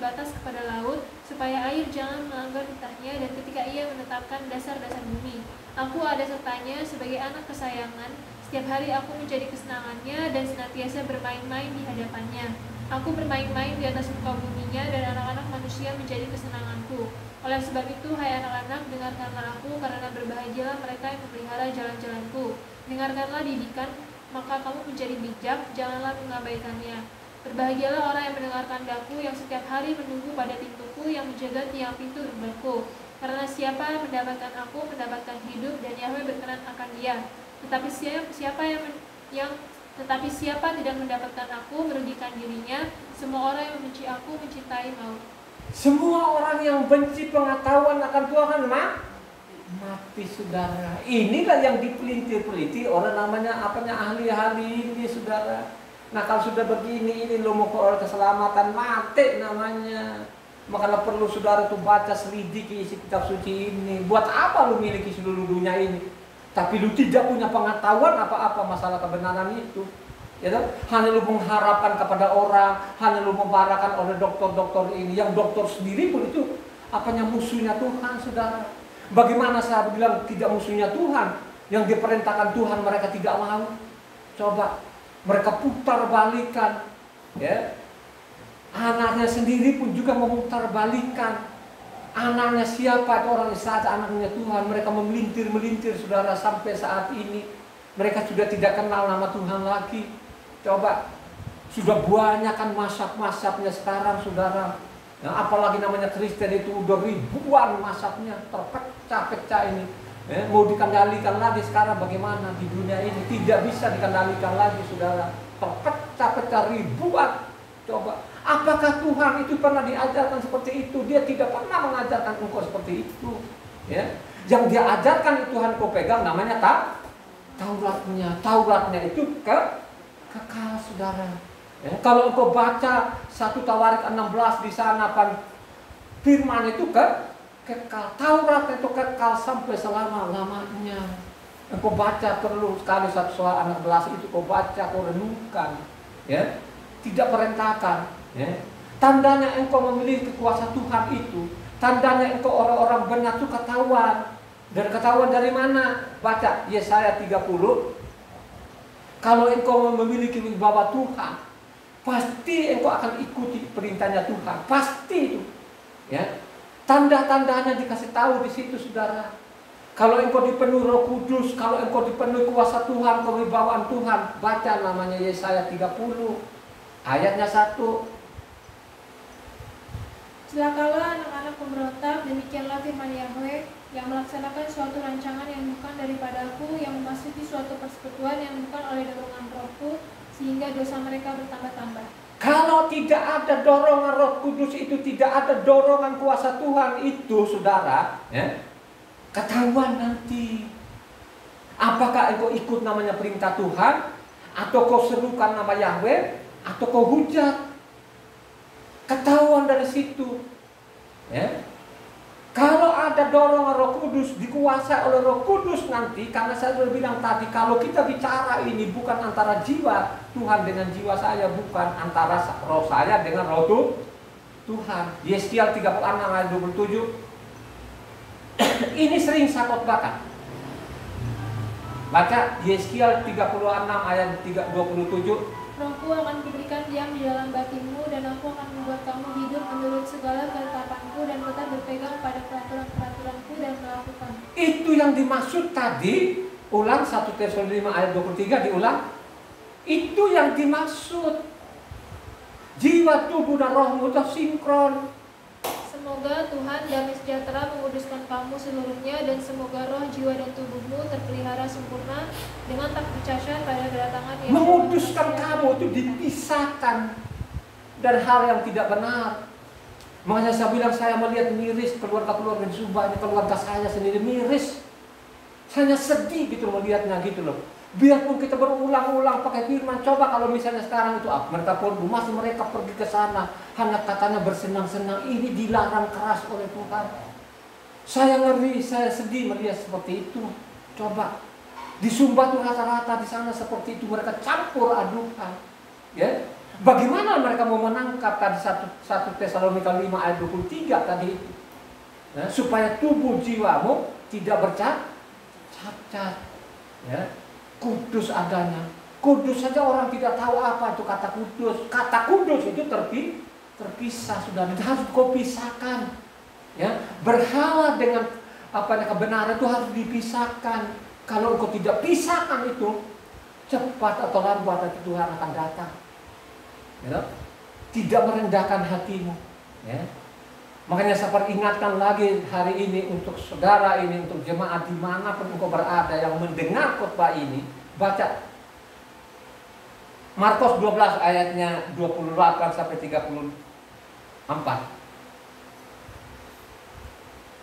batas kepada laut, supaya air jangan melanggar titahnya, dan ketika ia menetapkan dasar-dasar bumi. Aku ada sertanya sebagai anak kesayangan, setiap hari aku menjadi kesenangannya, dan senantiasa bermain-main di hadapannya. Aku bermain-main di atas muka buminya, dan anak-anak manusia menjadi kesenanganku. Oleh sebab itu, hai anak-anak, dengarkanlah aku, karena berbahagialah mereka yang memelihara jalan-jalanku. Dengarkanlah didikan, maka kamu menjadi bijak, janganlah mengabaikannya. Berbahagialah orang yang mendengarkan daku, yang setiap hari menunggu pada pintuku, yang menjaga tiang pintu gerbangku. Karena siapa yang mendapatkan aku, mendapatkan hidup, dan Yahweh berkenan akan dia. Tetapi siapa tidak mendapatkan aku, merugikan dirinya. Semua orang yang membenci aku mencintai maut. Semua orang yang benci pengetahuan akan Tuhan mati, saudara. Inilah yang dipelintir-pelintir orang namanya ahli-ahli ini, saudara. Nah, kalau sudah begini, ini lo mau peroleh keselamatan, mati namanya. Makanya perlu saudara tuh baca, selidiki isi kitab suci ini. Buat apa lo miliki seluruh dunia ini, tapi lo tidak punya pengetahuan apa-apa masalah kebenaran itu? Ya, hanya lu mengharapkan kepada orang, hanya lu membarakan oleh dokter-dokter ini, yang dokter sendiri pun itu apanya musuhnya Tuhan, saudara. Bagaimana saya bilang tidak musuhnya Tuhan? Yang diperintahkan Tuhan mereka tidak mau. Coba mereka putar balikan, ya. Anaknya sendiri pun juga memutar balikan. Anaknya siapa? Itu orang saat anaknya Tuhan. Mereka memelintir-melintir, saudara, sampai saat ini. Mereka sudah tidak kenal nama Tuhan lagi. Coba, sudah banyak kan mazhab-mazhabnya sekarang, saudara. Nah, apalagi namanya Kristen itu udah ribuan mazhabnya, terpecah-pecah ini. Mau dikendalikan lagi sekarang bagaimana di dunia ini? Tidak bisa dikendalikan lagi, saudara. Terpecah-pecah ribuan. Coba, apakah Tuhan itu pernah diajarkan seperti itu? Dia tidak pernah mengajarkan engkau seperti itu. Ya, yang dia ajarkan itu Tuhan kau pegang namanya Tauratnya. Tauratnya itu kekal, saudara. Ya, kalau engkau baca 1 Tawarik 16 di sana kan firman itu kekal. Taurat itu kekal sampai selama-lamanya. Engkau baca perlu sekali 1 soal 16 itu kau baca, kau renungkan. Ya, tidak perintahkan. Ya. Tandanya engkau memiliki kuasa Tuhan itu, tandanya engkau orang-orang benar itu ketahuan. Dan ketahuan dari mana? Baca Yesaya 30. Kalau engkau memiliki wibawa Tuhan, pasti engkau akan ikuti perintahnya Tuhan. Pasti itu. Ya. Tanda-tandanya dikasih tahu di situ, saudara. Kalau engkau dipenuhi Roh Kudus, kalau engkau dipenuhi kuasa Tuhan, kewibawaan Tuhan, baca namanya Yesaya 30. Ayatnya 1. Celakalah anak-anak pemberontak, demikianlah firman Yahweh, yang melaksanakan suatu rancangan yang bukan daripadaku, yang memasuki suatu persekutuan yang bukan oleh dorongan rohku, sehingga dosa mereka bertambah-tambah. Kalau tidak ada dorongan Roh Kudus itu, tidak ada dorongan kuasa Tuhan itu, saudara, ya, ketahuan nanti. Apakah engkau ikut namanya perintah Tuhan, atau kau serukan nama Yahweh, atau kau hujat? Ketahuan dari situ. Ya. Kalau ada dorongan Roh Kudus, dikuasai oleh Roh Kudus nanti, karena saya sudah bilang tadi, kalau kita bicara ini bukan antara jiwa Tuhan dengan jiwa saya, bukan antara roh saya dengan roh Tuhan. Yeskiel 36 ayat 27. Ini sering saya khotbahkan. Baca Yeskiel 36 ayat 27. Rohku akan kuberikan diam di dalam batinmu, dan aku akan membuat kamu hidup menurut segala ketetapanku, dan tetap berpegang pada peraturan-peraturanku dan melakukan. Itu yang dimaksud tadi. Ulang 1 Tesalonika 5 ayat 23, diulang. Itu yang dimaksud. Jiwa, tubuh, dan rohmu itu sinkron. Semoga Tuhan damai sejahtera menguduskan kamu seluruhnya, dan semoga roh, jiwa, dan tubuhmu terpelihara sempurna dengan tak bercacat pada kedatangan Yesus. Menguduskan kamu itu dipisahkan dari hal yang tidak benar. Makanya saya bilang, saya melihat miris keluarga-keluarga di Sumba ini, keluarga saya sendiri miris. Saya sedih gitu melihatnya gitu loh. Biarpun kita berulang-ulang pakai firman, coba kalau misalnya sekarang itu mereka pun masih mereka pergi ke sana, hanya katanya bersenang-senang, ini dilarang keras oleh Tuhan. Saya ngeri, saya sedih melihat seperti itu. Coba di Sumba tuh rata-rata di sana seperti itu, mereka campur adukan, ya. Bagaimana mereka mau menangkap tadi 1 Tesalonika 5 ayat 23 tadi itu? Nah, supaya tubuh jiwamu tidak bercacat, ya, kudus adanya. Kudus saja orang tidak tahu apa itu kata kudus. Kata kudus itu terpisah, sudah harus kau pisahkan. Ya, berhala dengan kebenaran itu harus dipisahkan. Kalau engkau tidak pisahkan itu, cepat atau lambat nanti Tuhan akan datang. Ya, tidak merendahkan hatimu. Ya. Makanya saya peringatkan lagi hari ini untuk saudara ini, untuk jemaat dimanapun engkau berada yang mendengar khotbah ini, baca Markus 12 ayatnya 28 sampai 34.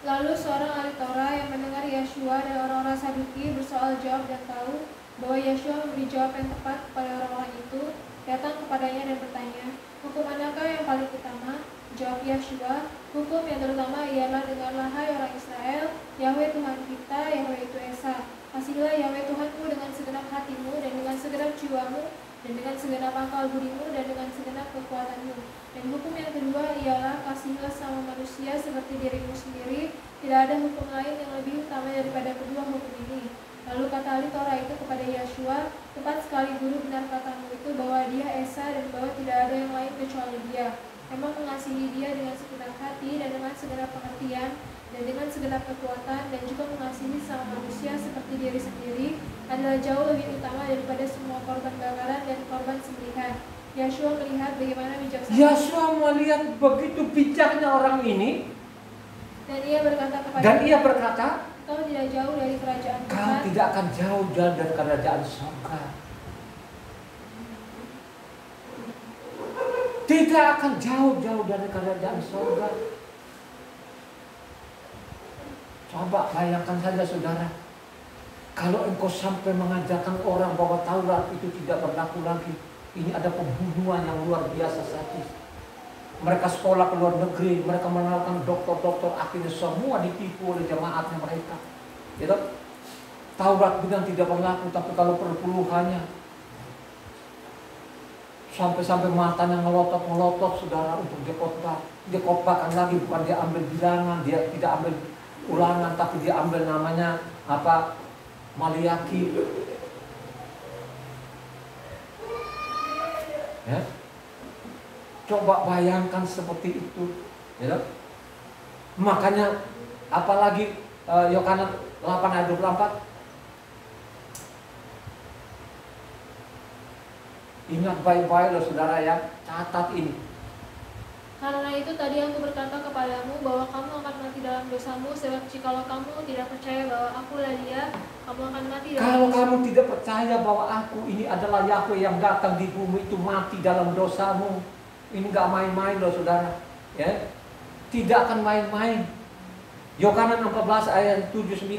Lalu seorang ahli Taurat yang mendengar Yeshua dan orang-orang Saduki bersoal jawab dan tahu bahwa Yeshua memberi jawab yang tepat kepada orang-orang itu, datang kepadanya dan bertanya, "Hukum manakah yang paling utama?" Jawab Yeshua, "Hukum yang terutama ialah, dengarlah hai orang Israel, Yahweh Tuhan kita, Yahweh itu Esa. Kasihilah Yahweh Tuhanmu dengan segenap hatimu dan dengan segenap jiwamu dan dengan segenap akal budimu dan dengan segenap kekuatanmu. Dan hukum yang kedua ialah, kasihilah sama manusia seperti dirimu sendiri. Tidak ada hukum lain yang lebih utama daripada kedua hukum ini." Lalu kata ahli Torah itu kepada Yeshua, "Tepat sekali guru, benar katamu itu bahwa dia Esa dan bahwa tidak ada yang lain kecuali dia. Memang mengasihi dia dengan segenap hati dan dengan segenap pengertian dan dengan segenap kekuatan dan juga mengasihi sama manusia seperti diri sendiri adalah jauh lebih utama daripada semua korban bakaran dan korban sembelihan." Yeshua melihat bagaimana bijaksana. Yeshua melihat begitu bijaknya orang ini, dan ia berkata, "Kau tidak jauh dari kerajaan Tuhan." Kau tidak akan jauh dari kerajaan surga. Tidak akan jauh dari kerajaan surga. Coba bayangkan saja saudara, kalau engkau sampai mengajarkan orang bahwa Taurat itu tidak berlaku lagi. Ini ada pembunuhan yang luar biasa sadis. Mereka sekolah ke luar negeri, mereka melakukan doktor-doktor, akhirnya semua ditipu oleh jemaatnya mereka. Gitu? Taurat bilang tidak berlaku, tapi kalau perpuluhannya sampai matanya melotot saudara untuk dikhotbah. Dia khotbahkan lagi, bukan dia ambil bilangan, dia tidak ambil ulangan, tapi dia ambil namanya Maliaki. Ya. Coba bayangkan seperti itu, ya. Makanya apalagi Yohanes 8 ayat 24. Ingat baik-baik loh saudara ya, catat ini. Karena itu tadi aku berkata kepadamu bahwa kamu akan mati dalam dosamu, sebab jikalau kamu tidak percaya bahwa akulah dia, kamu akan mati dalam Kalau kamu tidak percaya bahwa aku ini adalah Yahweh yang datang di bumi, itu mati dalam dosamu. Ini gak main-main loh saudara, ya. Tidak akan main-main. Yohanes 14 ayat 7-9.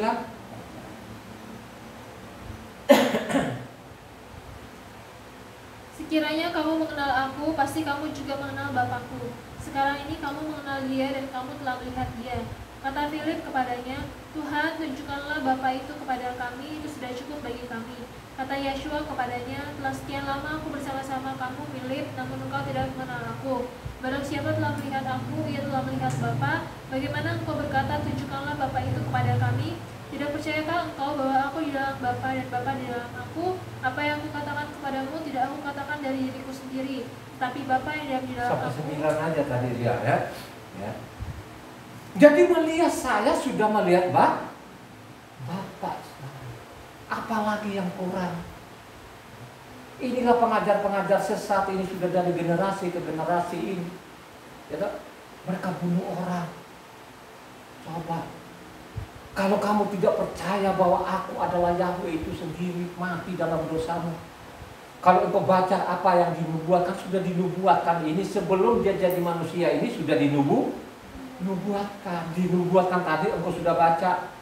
Sekiranya kamu mengenal aku, pasti kamu juga mengenal Bapakku. Sekarang ini kamu mengenal dia dan kamu telah melihat dia. Kata Filip kepadanya, "Tuhan, tunjukkanlah Bapa itu kepada kami, itu sudah cukup bagi kami." Kata Yeshua kepadanya, "Telah sekian lama aku bersama-sama kamu, Filip, namun engkau tidak mengenal aku. Barang siapa telah melihat aku, ia telah melihat Bapa. Bagaimana engkau berkata, tunjukkanlah Bapa itu kepada kami? Tidak percayakah engkau bahwa aku di dalam Bapa dan Bapa di dalam aku? Apa yang aku katakan kepadamu tidak aku katakan dari diriku sendiri, tapi Bapa yang diam di dalam Sampai aku." 9 aja tadi dia ya. Jadi melihat saya sudah melihat Bapak. Apalagi yang kurang. Inilah pengajar-pengajar sesat ini sudah dari generasi ke generasi ini. Ya, mereka bunuh orang. Coba. Kalau kamu tidak percaya bahwa aku adalah Yahweh itu sendiri, mati dalam dosamu. Kalau engkau baca apa yang dinubuatkan, sudah dinubuatkan ini sebelum dia jadi manusia ini sudah dinubuatkan tadi engkau sudah baca.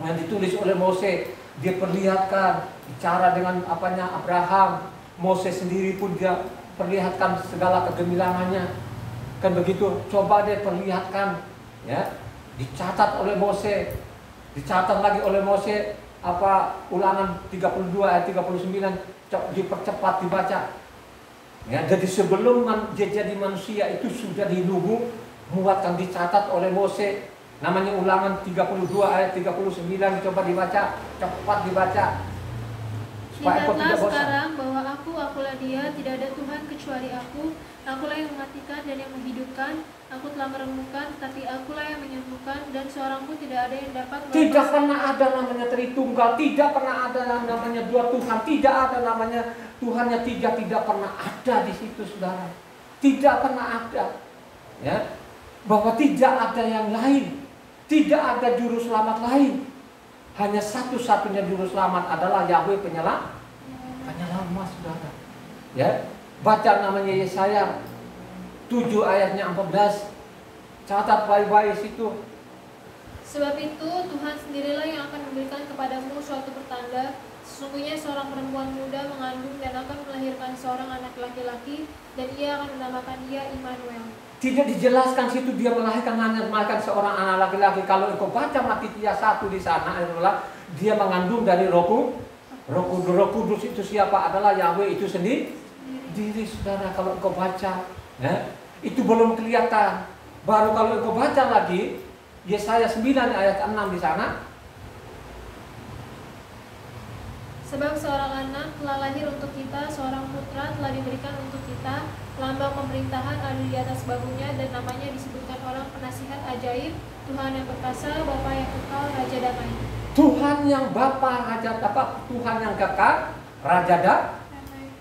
Yang ditulis oleh Mose, dia perlihatkan bicara dengan Abraham. Mose sendiri pun dia perlihatkan segala kegemilangannya. Kan begitu, coba dia perlihatkan, ya. Dicatat oleh Mose. Dicatat lagi oleh Mose Ulangan 32 ayat 39, dipercepat dibaca. Ya, jadi sebelum dia jadi manusia itu sudah dinunggu, muatkan dicatat oleh Mose. Namanya Ulangan 32 ayat 39, coba dibaca, cepat dibaca. Supaya kau Ingatlah tidak bosan. sekarang bahwa akulah dia, tidak ada Tuhan kecuali akulah yang mematikan dan yang menghidupkan, aku telah merenungkan, tapi akulah yang menyembuhkan, dan seorang pun tidak ada yang dapat melepaskan. Tidak pernah ada namanya Tritunggal, tidak pernah ada namanya dua Tuhan, tidak ada namanya Tuhannya tiga, tidak pernah ada di situ, saudara. Tidak pernah ada, ya, bahwa tidak ada yang lain, tidak ada juru selamat lain. Hanya satu-satunya juru selamat adalah Yahweh penyelamat, saudara. Ya, baca namanya Yesaya 7 ayatnya 14, catat baik-baik situ. Sebab itu Tuhan sendirilah yang akan memberikan kepadamu suatu pertanda. Sesungguhnya seorang perempuan muda mengandung dan akan melahirkan seorang anak laki-laki, dan ia akan menamakan dia Immanuel. Tidak dijelaskan situ dia melahirkan seorang anak laki-laki. Kalau engkau baca Matitia 1 di sana adalah dia mengandung dari Roh Kudus itu siapa? Adalah Yahweh itu sendiri. Saudara, kalau engkau baca, ya, itu belum kelihatan. Baru kalau engkau baca lagi Yesaya 9 ayat 6 di sana. Sebab seorang anak telah lahir untuk kita, seorang putra telah diberikan untuk kita, lambang pemerintahan ada di atas bahunya, dan namanya disebutkan orang penasihat ajaib, Tuhan yang perkasa, Bapa yang kekal, Raja damai. Tuhan yang Bapa, Raja apa? Tuhan yang kekal, Raja damai.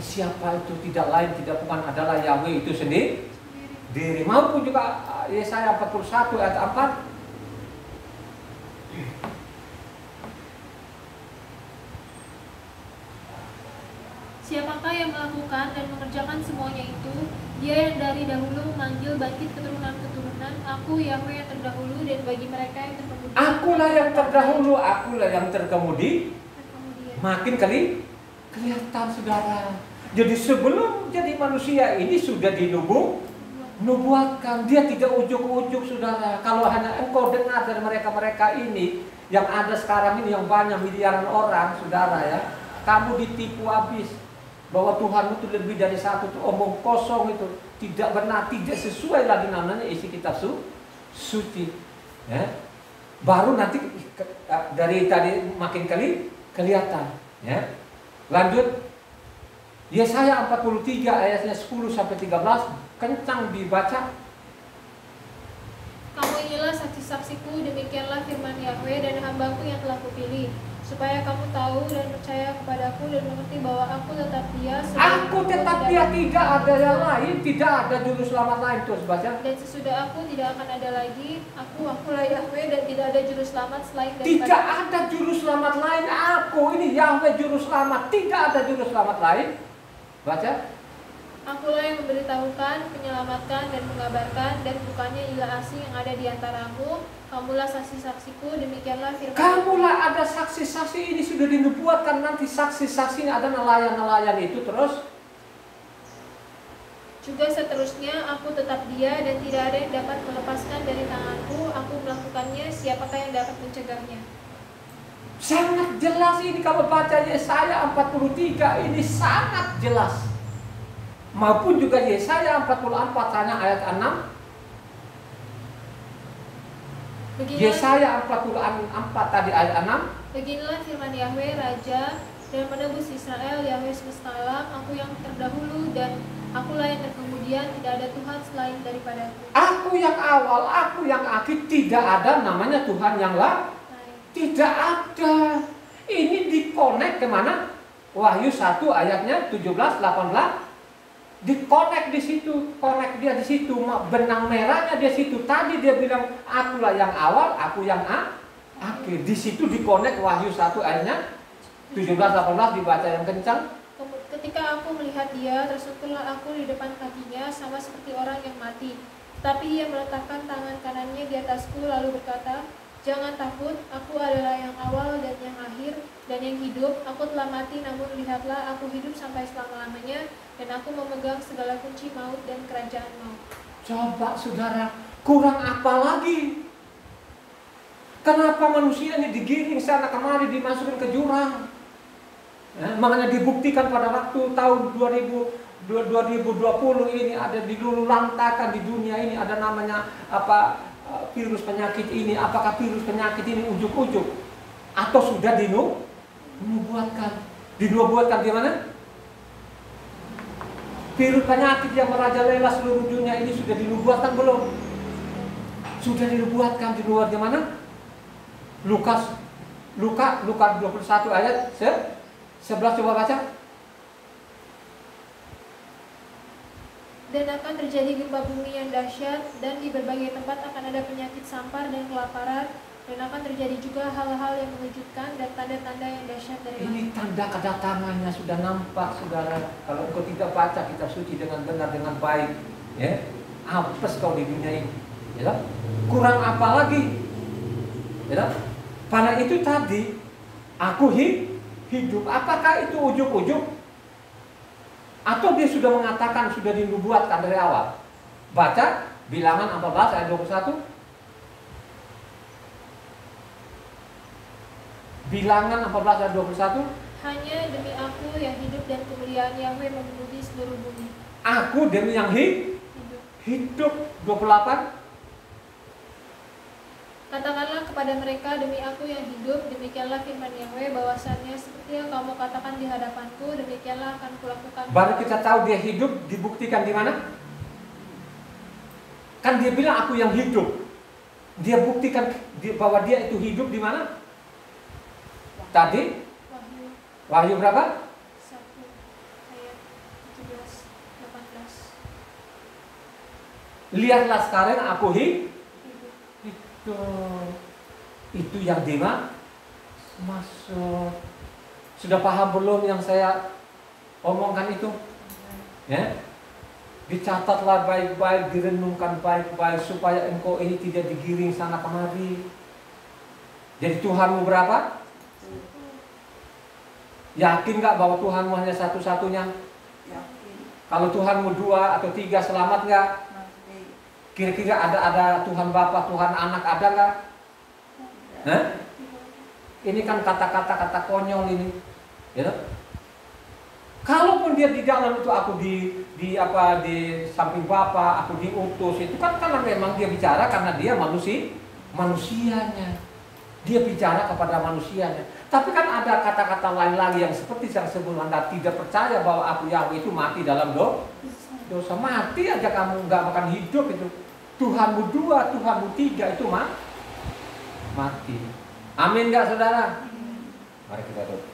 Siapa itu? Tidak lain, tidak bukan adalah Yahweh itu sendiri. Maupun juga Yesaya 41 ayat 4. Siapakah yang melakukan dan mengerjakan semuanya itu? Dia yang dari dahulu memanggil bangkit keturunan-keturunan. Aku Yahweh yang terdahulu, dan bagi mereka yang terkemudian. Akulah yang terdahulu, akulah yang terkemudian. Makin kelihatan, saudara. Jadi sebelum jadi manusia ini sudah dinubuatkan. Dia tidak ujuk-ujuk, saudara. Kalau hanya engkau dengar dari mereka-mereka ini yang ada sekarang ini, yang banyak miliaran orang, saudara, ya, kamu ditipu habis. Bahwa Tuhan itu lebih dari satu, itu omong kosong, itu tidak benar, tidak sesuai lagi namanya isi kitab suci. Ya. Baru nanti dari tadi makin kelihatan. Ya. Lanjut, Yesaya 43 ayatnya 10 sampai 13, kencang dibaca. Kamu inilah saksi-saksiku, demikianlah firman Yahweh dan hambaku yang telah kupilih, supaya kamu tahu dan percaya kepadaku dan mengerti bahwa aku tetap dia. Aku tetap dia, tidak ada yang lain, tidak ada juru selamat lain. Terus baca. Dan sesudah aku tidak akan ada lagi. Akulah Yahweh dan tidak ada juru selamat selain daripada. Tidak ada juru selamat lain. Aku ini Yahweh juru selamat, tidak ada juru selamat lain. Baca. Akulah yang memberitahukan, menyelamatkan dan mengabarkan, dan bukannya ilah asing yang ada di antaramu. Kamulah saksi-saksiku, demikianlah firman. Kamulah ada saksi-saksi, ini sudah dinubuatkan, nanti saksi-saksinya ada nelayan-nelayan itu terus. Juga seterusnya, aku tetap dia dan tidak ada yang dapat melepaskan dari tanganku. Aku melakukannya, siapakah yang dapat mencegahnya? Sangat jelas ini kalau baca Yesaya 43 ini sangat jelas. Maupun juga Yesaya 44 hanya ayat 6. Yesaya 44 tadi ayat 6. Beginilah firman Yahweh Raja dan menebus Israel, Yahweh semesta alam, aku yang terdahulu dan akulah yang terkemudian, tidak ada Tuhan selain daripadaku. Aku yang awal, aku yang akhir, tidak ada namanya Tuhan yang lain. Tidak ada. Ini dikonek kemana? Wahyu 1 ayatnya 17-18. Dikonek di situ, konek dia di situ, benang merahnya di situ. Tadi dia bilang akulah yang awal, aku yang akhir. Di situ dikonek Wahyu 1 ayatnya 17-18, dibaca yang kencang. Ketika aku melihat dia, tersentuhlah aku di depan kakinya sama seperti orang yang mati. Tapi ia meletakkan tangan kanannya di atasku lalu berkata, jangan takut, aku adalah yang awal dan yang akhir dan yang hidup. Aku telah mati, namun lihatlah aku hidup sampai selama-lamanya, dan aku memegang segala kunci maut dan kerajaan maut. Coba saudara, kurang apa lagi? Kenapa manusia ini digiring sana kemari, dimasukkan ke jurang? Ya, makanya dibuktikan pada waktu tahun 2000 2020 ini ada dilululantakan di dunia ini, ada namanya apa, virus penyakit ini. Apakah virus penyakit ini ujuk-ujuk atau sudah dinubuatkan? Dinubuatkan di mana? Virus penyakit yang merajalela seluruh dunia ini sudah dinubuatkan belum? Sudah dinubuatkan. Di luar di mana? Luka 21 ayat 11, coba baca. Dan akan terjadi gempa bumi yang dahsyat, dan di berbagai tempat akan ada penyakit sampar dan kelaparan, dan akan terjadi juga hal-hal yang mengejutkan dan tanda-tanda yang dahsyat dari Ini langit. tanda kedatangannya sudah nampak, saudara. Kalau engkau tidak baca kitab suci dengan benar, dengan baik, ya, apes kau di dunia ini, ya. Kurang apa lagi, ya. Karena itu tadi aku hidup. Apakah itu ujuk-ujuk? Atau dia sudah mengatakan, sudah dinubuatkan dari awal? Baca Bilangan 14 ayat 21. Bilangan 14 ayat 21. Hanya demi aku yang hidup dan kemuliaan Yahweh memenuhi seluruh bumi. Aku demi yang hidup 28. Katakanlah kepada mereka, demi aku yang hidup, demikianlah firman Yahweh, bahwasannya seperti yang kamu katakan di hadapanku, demikianlah akan kulakukan. Baru kita tahu dia hidup, dibuktikan di mana? Kan dia bilang aku yang hidup. Dia buktikan bahwa dia itu hidup di mana? Tadi Wahyu berapa? 1 ayat 17, 18. Lihatlah sekarang aku itu yang masuk. Sudah paham belum yang saya omongkan itu? Ya, dicatatlah baik-baik, direnungkan baik-baik supaya engkau ini tidak digiring sana kemari. Jadi Tuhanmu berapa? Yakin gak bahwa Tuhanmu hanya satu-satunya? Yakin. Kalau Tuhanmu 2 atau 3 selamat gak? Kira-kira ada Tuhan Bapa, Tuhan Anak, ada gak? Nah, ini kan kata konyol ini, ya. Kalaupun dia di dalam itu aku di samping Bapa, aku diutus, itu kan karena memang dia bicara karena dia manusianya. Dia bicara kepada manusianya. Tapi kan ada kata-kata lain lagi yang seperti yang sebelum Anda tidak percaya bahwa aku Yahweh itu mati dalam dosa. Mati aja kamu nggak akan hidup itu. Tuhanmu 2, Tuhanmu 3 itu mati. Amin nggak saudara? Mari kita doa.